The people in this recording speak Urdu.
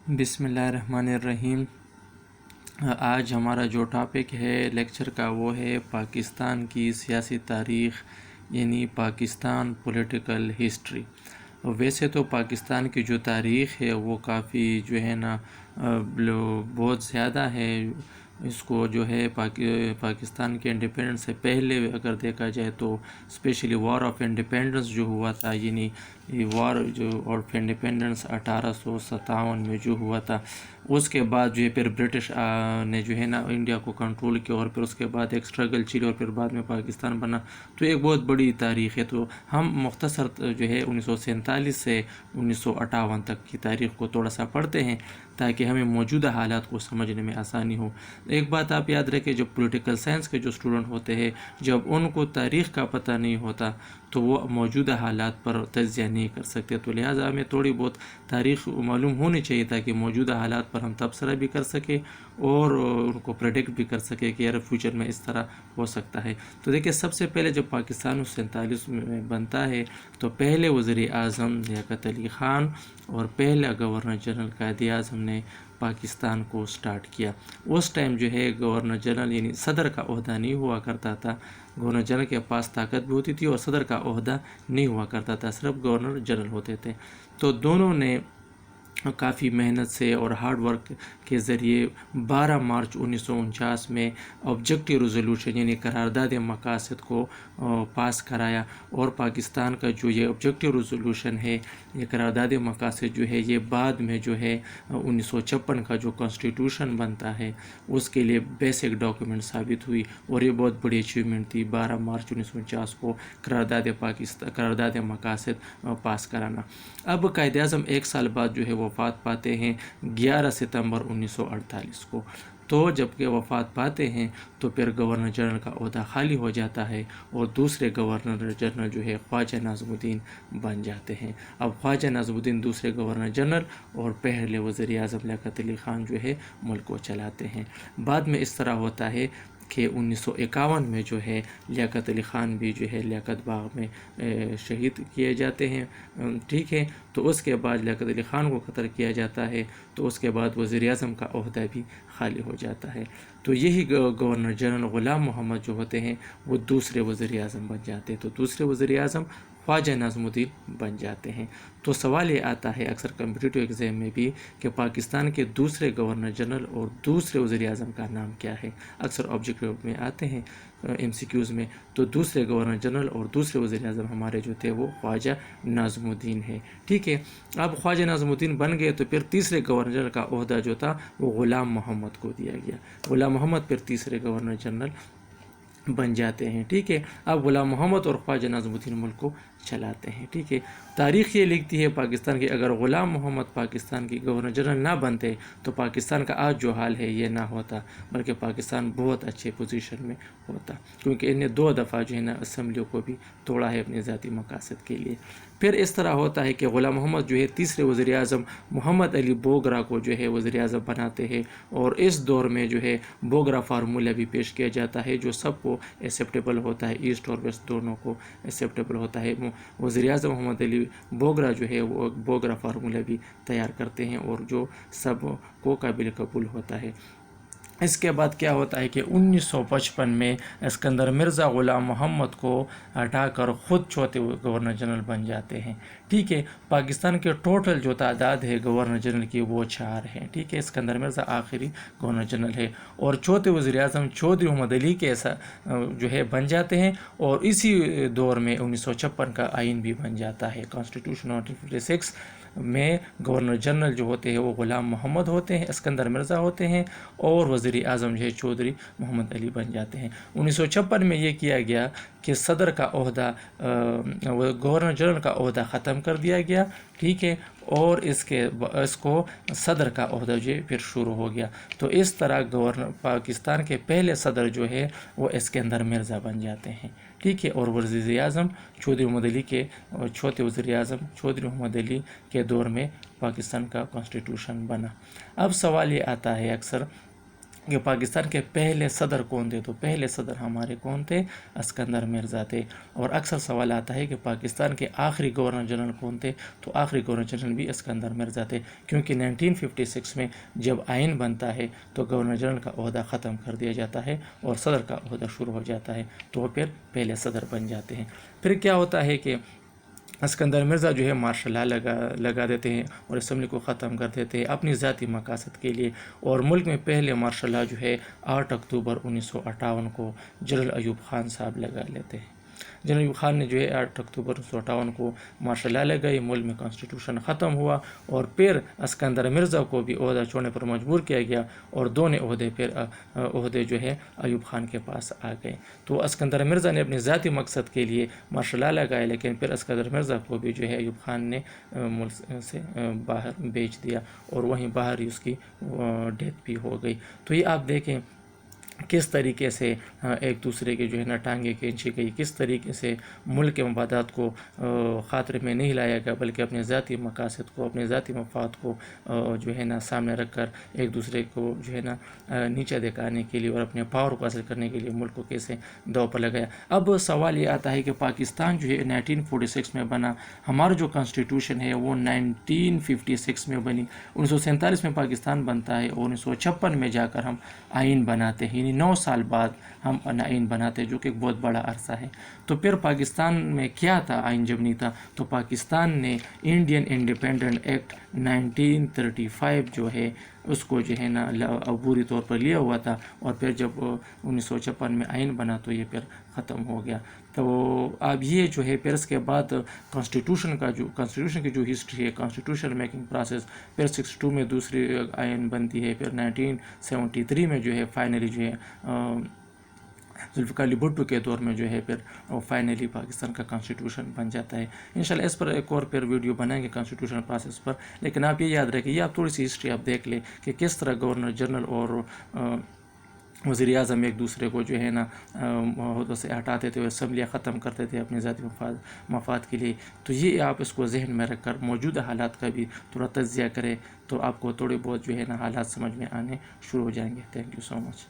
بسم اللہ الرحمن الرحیم۔ آج ہمارا جو ٹاپک ہے لیکچر کا وہ ہے پاکستان کی سیاسی تاریخ، یعنی پاکستان پولیٹیکل ہسٹری۔ ویسے تو پاکستان کی جو تاریخ ہے وہ کافی جو ہے نا بہت زیادہ ہے۔ اس کو جو ہے پاکستان کے انڈیپینڈنس سے پہلے اگر دیکھا جائے تو اسپیشلی وار آف انڈیپینڈنس جو ہوا تھا، یعنی وار جو آف انڈیپینڈنس 1857 میں جو ہوا تھا، اس کے بعد جو ہے پھر برٹش نے جو ہے نا انڈیا کو کنٹرول کیا، اور پھر اس کے بعد ایک اسٹرگل چلی اور پھر بعد میں پاکستان بنا۔ تو ایک بہت بڑی تاریخ ہے۔ تو ہم مختصر جو ہے 1947 سے 1958 تک کی تاریخ کو تھوڑا سا پڑھتے ہیں تاکہ ہمیں موجودہ حالات کو سمجھنے میں آسانی ہو۔ ایک بات آپ یاد رکھیں، جو پولیٹیکل سائنس کے جو اسٹوڈنٹ ہوتے ہیں، جب ان کو تاریخ کا پتہ نہیں ہوتا تو وہ موجودہ حالات پر تجزیہ نہیں کر سکتے۔ تو لہٰذا ہمیں تھوڑی بہت تاریخ معلوم ہونی چاہیے تاکہ موجودہ حالات پر ہم تبصرہ بھی کر سکیں اور ان کو پریڈکٹ بھی کر سکیں کہ یار فیوچر میں اس طرح ہو سکتا ہے۔ تو دیکھیں، سب سے پہلے جب پاکستان 1947 میں بنتا ہے تو پہلے وزیر اعظم لیاقت علی خان اور پہلا گورنر جنرل قائد اعظم نے پاکستان کو سٹارٹ کیا۔ اس ٹائم جو ہے گورنر جنرل یعنی صدر کا عہدہ نہیں ہوا کرتا تھا۔ گورنر جنرل کے پاس طاقت بھی ہوتی تھی اور صدر کا عہدہ نہیں ہوا کرتا تھا، صرف گورنر جنرل ہوتے تھے۔ تو دونوں نے کافی محنت سے اور ہارڈ ورک کے ذریعے 12 مارچ 1949 میں آبجیکٹیو ریزولوشن یعنی قرارداد مقاصد کو پاس کرایا، اور پاکستان کا جو یہ آبجیکٹیو ریزولوشن ہے، یہ قرارداد مقاصد جو ہے، یہ بعد میں جو ہے 1956 کا جو کانسٹیٹیوشن بنتا ہے اس کے لیے بیسک ڈاکیومنٹ ثابت ہوئی، اور یہ بہت بڑی اچیومنٹ تھی 12 مارچ 1949 کو قرارداد مقاصد پاس کرانا۔ اب قائد اعظم ایک سال بعد جو ہے وفات پاتے ہیں 11 ستمبر 1948 کو۔ تو جب کہ وفات پاتے ہیں تو پھر گورنر جنرل کا عہدہ خالی ہو جاتا ہے اور دوسرے گورنر جنرل جو ہے خواجہ ناظم الدین بن جاتے ہیں۔ اب خواجہ ناظم الدین دوسرے گورنر جنرل اور پہلے وزیر اعظم لیاقت علی خان جو ہے ملک کو چلاتے ہیں۔ بعد میں اس طرح ہوتا ہے کہ 1951 میں جو ہے لیاقت علی خان بھی جو ہے لیاقت باغ میں شہید کیے جاتے ہیں، ٹھیک ہے۔ تو اس کے بعد لیاقت علی خان کو قتل کیا جاتا ہے، تو اس کے بعد وزیر اعظم کا عہدہ بھی خالی ہو جاتا ہے۔ تو یہی گورنر جنرل غلام محمد جو ہوتے ہیں وہ دوسرے وزیر اعظم بن جاتے ہیں، تو دوسرے وزیر اعظم خواجہ ناظم الدین بن جاتے ہیں۔ تو سوال یہ آتا ہے اکثر کمپٹیٹیو ایگزام میں بھی کہ پاکستان کے دوسرے گورنر جنرل اور دوسرے وزیر اعظم کا نام کیا ہے؟ اکثر آبجیکٹیو میں آتے ہیں ایم سی کیوز میں۔ تو دوسرے گورنر جنرل اور دوسرے وزیر اعظم ہمارے جو تھے وہ خواجہ ناظم الدین ہے، ٹھیک ہے۔ اب خواجہ ناظم الدین بن گئے تو پھر تیسرے گورنر جنرل کا عہدہ جو تھا وہ غلام محمد کو دیا گیا۔ غلام محمد پھر تیسرے گورنر جنرل بن جاتے ہیں، ٹھیک ہے۔ اب غلام محمد اور خواجہ ناظم الدین ملک کو چلاتے ہیں، ٹھیک ہے۔ تاریخ یہ لکھتی ہے پاکستان کی، اگر غلام محمد پاکستان کی گورنر جنرل نہ بنتے تو پاکستان کا آج جو حال ہے یہ نہ ہوتا، بلکہ پاکستان بہت اچھے پوزیشن میں ہوتا، کیونکہ انہیں 2 دفعہ جو ہے نا اسمبلیوں کو بھی توڑا ہے اپنے ذاتی مقاصد کے لیے۔ پھر اس طرح ہوتا ہے کہ غلام محمد جو ہے تیسرے وزیر اعظم محمد علی بوگرا کو جو ہے وزیر اعظم بناتے ہیں، اور اس دور میں جو ہے بوگرا فارمولہ بھی پیش کیا جاتا ہے جو سب کو ایکسیپٹیبل ہوتا ہے، ایسٹ اور ویسٹ دونوں کو ایکسیپٹیبل ہوتا ہے۔ وزیر اعظم محمد علی بوگرا جو ہے وہ بوگرا فارمولہ بھی تیار کرتے ہیں اور جو سب کو قابل قبول ہوتا ہے۔ اس کے بعد کیا ہوتا ہے کہ 1955 میں اسکندر مرزا غلام محمد کو ہٹا کر خود چوتھے گورنر جنرل بن جاتے ہیں، ٹھیک ہے۔ پاکستان کے ٹوٹل جو تعداد ہے گورنر جنرل کی وہ 4 ہیں، ٹھیک ہے۔ اسکندر مرزا آخری گورنر جنرل ہے، اور چوتھے وزیر اعظم چودھری محمد علی کے جو ہے بن جاتے ہیں، اور اسی دور میں 1956 کا آئین بھی بن جاتا ہے، کانسٹیٹیوشن 1956 میں گورنر جنرل جو ہوتے ہیں وہ غلام محمد ہوتے ہیں، اسکندر مرزا ہوتے ہیں، اور وزیر اعظم جو ہے چودھری محمد علی بن جاتے ہیں۔ 1956 میں یہ کیا گیا کہ صدر کا عہدہ گورنر جنرل کا عہدہ ختم کر دیا گیا، ٹھیک ہے، اور اس کو صدر کا عہدہ جو ہے پھر شروع ہو گیا۔ تو اس طرح پاکستان کے پہلے صدر جو ہے وہ اسکندر مرزا بن جاتے ہیں، ٹھیک ہے، اور وزیر اعظم چودھری محمد علی کے چوتھے وزیر اعظم چودھری محمد علی کے دور میں پاکستان کا کانسٹیٹیوشن بنا۔ اب سوال یہ آتا ہے اکثر کہ پاکستان کے پہلے صدر کون تھے، تو پہلے صدر ہمارے کون تھے؟ اسکندر مرزا تھے۔ اور اکثر سوال آتا ہے کہ پاکستان کے آخری گورنر جنرل کون تھے، تو آخری گورنر جنرل بھی اسکندر مرزا تھے، کیونکہ 1956 میں جب آئین بنتا ہے تو گورنر جنرل کا عہدہ ختم کر دیا جاتا ہے اور صدر کا عہدہ شروع ہو جاتا ہے، تو وہ پھر پہلے صدر بن جاتے ہیں۔ پھر کیا ہوتا ہے کہ اسکندر مرزا جو ہے مارشل لا لگا دیتے ہیں اور اسمبلی کو ختم کر دیتے ہیں اپنی ذاتی مقاصد کے لیے، اور ملک میں پہلے مارشل لا جو ہے 8 اکتوبر 1958 کو جنرل ایوب خان صاحب لگا لیتے ہیں۔ جنرل ایوب خان نے جو ہے 8 اکتوبر 1958 کو مارشل لا لگائی، ملک میں کانسٹیٹیوشن ختم ہوا، اور پھر اسکندر مرزا کو بھی عہدہ چھوڑنے پر مجبور کیا گیا، اور دونوں عہدے جو ہے ایوب خان کے پاس آ گئے۔ تو اسکندر مرزا نے اپنے ذاتی مقصد کے لیے مارشل لا لگایا، لیکن پھر اسکندر مرزا کو بھی جو ہے ایوب خان نے ملک سے باہر بھیج دیا، اور وہیں باہر ہی اس کی ڈیتھ بھی ہو گئی۔ تو یہ آپ دیکھیں کس طریقے سے ایک دوسرے کے جو ہے نا ٹانگیں کھینچی گئی، کس طریقے سے ملک کے مفادات کو خاطر میں نہیں لایا گیا، بلکہ اپنے ذاتی مقاصد کو، اپنے ذاتی مفاد کو جو ہے نا سامنے رکھ کر ایک دوسرے کو جو ہے نا نیچا دکھانے کے لیے اور اپنے پاور کو حاصل کرنے کے لیے ملک کو کیسے دو پر لگایا۔ اب سوال یہ آتا ہے کہ پاکستان جو ہے 1946 میں بنا، ہمارا جو کانسٹیٹیوشن ہے وہ 1956 میں بنی، 1947 میں پاکستان بنتا ہے، اور 1956 میں جا کر ہم آئین بناتے ہیں، یعنی 9 سال بعد ہم آئین بناتے ہیں، جو کہ ایک بہت بڑا عرصہ ہے۔ تو پھر پاکستان میں کیا تھا آئین جب نہیں تھا؟ تو پاکستان نے انڈین انڈیپینڈنٹ ایکٹ 1935 جو ہے اس کو جو ہے نا عبوری طور پر لیا ہوا تھا، اور پھر جب 1956 میں آئین بنا تو یہ پھر ختم ہو گیا۔ تو اب یہ جو ہے پھر اس کے بعد کانسٹیٹیوشن کی جو ہسٹری ہے، کانسٹیٹیوشن میکنگ پروسیس، پھر 62 میں دوسری آئین بنتی ہے، پھر 1973 میں جو ہے فائنلی جو ہے ذوالفقار علی بھٹو کے دور میں جو ہے پھر فائنلی پاکستان کا کانسٹیٹیوشن بن جاتا ہے۔ انشاءاللہ اس پر ایک اور پھر ویڈیو بنائیں گے کانسٹیٹیوشن پروسیس پر، لیکن آپ یہ یاد رکھیں، یہ آپ تھوڑی سی ہسٹری آپ دیکھ لیں کہ کس طرح گورنر جنرل اور وزیر اعظم ایک دوسرے کو جو ہے نا عہدوں سے ہٹاتے تھے اور اسمبلیاں ختم کرتے تھے اپنے ذاتی مفاد کے لیے۔ تو یہ آپ اس کو ذہن میں رکھ کر موجودہ حالات کا بھی تھوڑا تجزیہ کریں، تو آپ کو تھوڑے بہت جو ہے نا حالات سمجھ میں آنے شروع ہو جائیں گے۔ Thank you so much.